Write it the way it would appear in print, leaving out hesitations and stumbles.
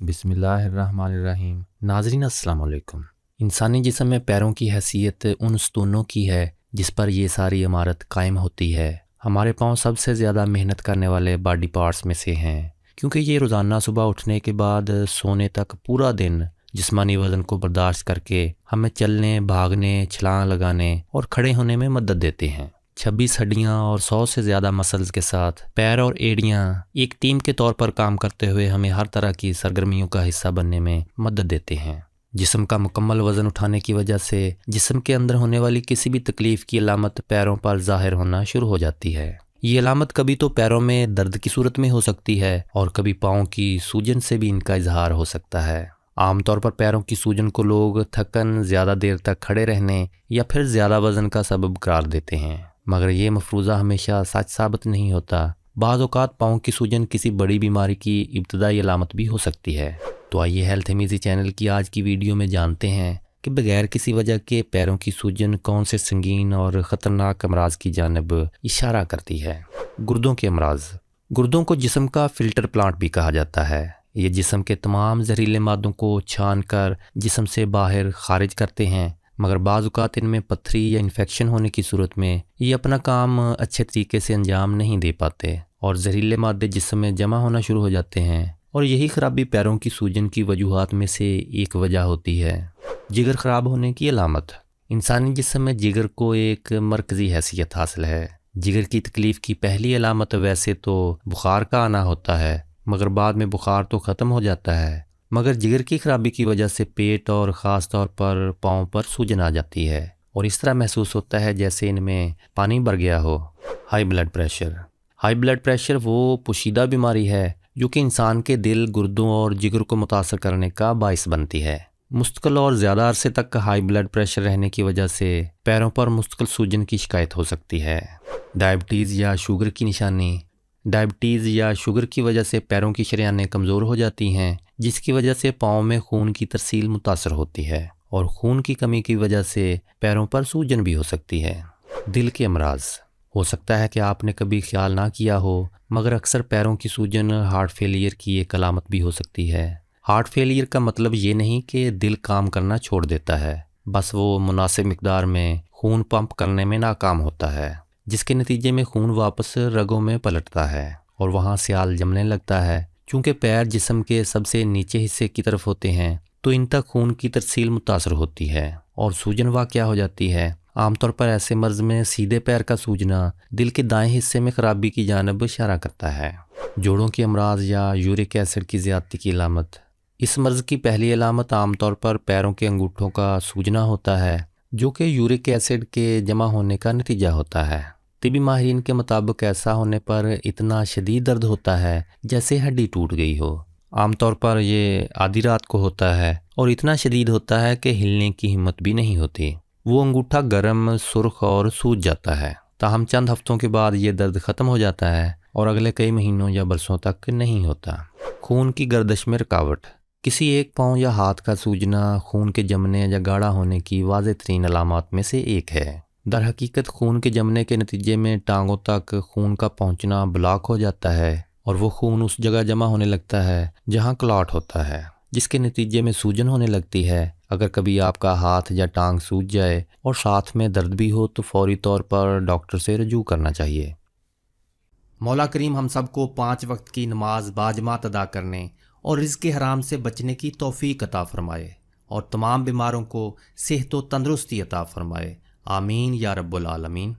بسم اللہ الرحمن الرحیم۔ ناظرین السلام علیکم۔ انسانی جسم میں پیروں کی حیثیت ان ستونوں کی ہے جس پر یہ ساری عمارت قائم ہوتی ہے۔ ہمارے پاؤں سب سے زیادہ محنت کرنے والے باڈی پارٹس میں سے ہیں، کیونکہ یہ روزانہ صبح اٹھنے کے بعد سونے تک پورا دن جسمانی وزن کو برداشت کر کے ہمیں چلنے، بھاگنے، چھلانگ لگانے اور کھڑے ہونے میں مدد دیتے ہیں۔ 26 ہڈیاں اور 100 سے زیادہ مسلز کے ساتھ پیر اور ایڑیاں ایک ٹیم کے طور پر کام کرتے ہوئے ہمیں ہر طرح کی سرگرمیوں کا حصہ بننے میں مدد دیتے ہیں۔ جسم کا مکمل وزن اٹھانے کی وجہ سے جسم کے اندر ہونے والی کسی بھی تکلیف کی علامت پیروں پر ظاہر ہونا شروع ہو جاتی ہے۔ یہ علامت کبھی تو پیروں میں درد کی صورت میں ہو سکتی ہے اور کبھی پاؤں کی سوجن سے بھی ان کا اظہار ہو سکتا ہے۔ عام طور پر پیروں کی سوجن کو لوگ تھکن، زیادہ دیر تک کھڑے رہنے یا پھر زیادہ وزن کا سبب قرار دیتے ہیں، مگر یہ مفروضہ ہمیشہ سچ ثابت نہیں ہوتا۔ بعض اوقات پاؤں کی سوجن کسی بڑی بیماری کی ابتدائی علامت بھی ہو سکتی ہے۔ تو آئیے ہیلتھ امیزی چینل کی آج کی ویڈیو میں جانتے ہیں کہ بغیر کسی وجہ کے پیروں کی سوجن کون سے سنگین اور خطرناک امراض کی جانب اشارہ کرتی ہے۔ گردوں کے امراض۔ گردوں کو جسم کا فلٹر پلانٹ بھی کہا جاتا ہے۔ یہ جسم کے تمام زہریلے مادوں کو چھان کر جسم سے باہر خارج کرتے ہیں، مگر بعض اوقات ان میں پتھری یا انفیکشن ہونے کی صورت میں یہ اپنا کام اچھے طریقے سے انجام نہیں دے پاتے اور زہریلے مادے جسم میں جمع ہونا شروع ہو جاتے ہیں، اور یہی خرابی پیروں کی سوجن کی وجوہات میں سے ایک وجہ ہوتی ہے۔ جگر خراب ہونے کی علامت۔ انسانی جسم میں جگر کو ایک مرکزی حیثیت حاصل ہے۔ جگر کی تکلیف کی پہلی علامت ویسے تو بخار کا آنا ہوتا ہے، مگر بعد میں بخار تو ختم ہو جاتا ہے، مگر جگر کی خرابی کی وجہ سے پیٹ اور خاص طور پر پاؤں پر سوجن آ جاتی ہے اور اس طرح محسوس ہوتا ہے جیسے ان میں پانی بھر گیا ہو۔ High blood pressure. High blood pressure وہ پوشیدہ بیماری ہے جو کہ انسان کے دل، گردوں اور جگر کو متاثر کرنے کا باعث بنتی ہے۔ مستقل اور زیادہ عرصے تک ہائی بلڈ پریشر رہنے کی وجہ سے پیروں پر مستقل سوجن کی شکایت ہو سکتی ہے۔ ڈائبٹیز یا شوگر کی نشانی۔ ڈائبٹیز یا شوگر کی وجہ سے پیروں کی شریانیں کمزور ہو جاتی ہیں، جس کی وجہ سے پاؤں میں خون کی ترسیل متاثر ہوتی ہے اور خون کی کمی کی وجہ سے پیروں پر سوجن بھی ہو سکتی ہے۔ دل کے امراض۔ ہو سکتا ہے کہ آپ نے کبھی خیال نہ کیا ہو، مگر اکثر پیروں کی سوجن ہارٹ فیلئر کی ایک علامت بھی ہو سکتی ہے۔ ہارٹ فیلئر کا مطلب یہ نہیں کہ دل کام کرنا چھوڑ دیتا ہے، بس وہ مناسب مقدار میں خون پمپ کرنے میں ناکام ہوتا ہے، جس کے نتیجے میں خون واپس رگوں میں پلٹتا ہے اور وہاں سیال جمنے لگتا ہے۔ چونکہ پیر جسم کے سب سے نیچے حصے کی طرف ہوتے ہیں تو ان تک خون کی ترسیل متاثر ہوتی ہے اور سوجن واقع ہو جاتی ہے۔ عام طور پر ایسے مرض میں سیدھے پیر کا سوجنا دل کے دائیں حصے میں خرابی کی جانب اشارہ کرتا ہے۔ جوڑوں کے امراض یا یورک ایسڈ کی زیادتی کی علامت۔ اس مرض کی پہلی علامت عام طور پر پیروں کے انگوٹھوں کا سوجنا ہوتا ہے، جو کہ یورک ایسڈ کے جمع ہونے کا نتیجہ ہوتا ہے۔ طبی ماہرین کے مطابق ایسا ہونے پر اتنا شدید درد ہوتا ہے جیسے ہڈی ٹوٹ گئی ہو۔ عام طور پر یہ آدھی رات کو ہوتا ہے اور اتنا شدید ہوتا ہے کہ ہلنے کی ہمت بھی نہیں ہوتی۔ وہ انگوٹھا گرم، سرخ اور سوج جاتا ہے، تاہم چند ہفتوں کے بعد یہ درد ختم ہو جاتا ہے اور اگلے کئی مہینوں یا برسوں تک نہیں ہوتا۔ خون کی گردش میں رکاوٹ۔ کسی ایک پاؤں یا ہاتھ کا سوجنا خون کے جمنے یا گاڑھا ہونے کی واضح ترین علامات میں سے ایک ہے۔ در حقیقت خون کے جمنے کے نتیجے میں ٹانگوں تک خون کا پہنچنا بلاک ہو جاتا ہے اور وہ خون اس جگہ جمع ہونے لگتا ہے جہاں کلاٹ ہوتا ہے، جس کے نتیجے میں سوجن ہونے لگتی ہے۔ اگر کبھی آپ کا ہاتھ یا ٹانگ سوج جائے اور ساتھ میں درد بھی ہو تو فوری طور پر ڈاکٹر سے رجوع کرنا چاہیے۔ مولا کریم ہم سب کو 5 وقت کی نماز باجماعت ادا کرنے اور رزق حرام سے بچنے کی توفیق عطا فرمائے اور تمام بیماروں کو صحت و تندرستی عطا فرمائے۔ آمین یا رب العالمین۔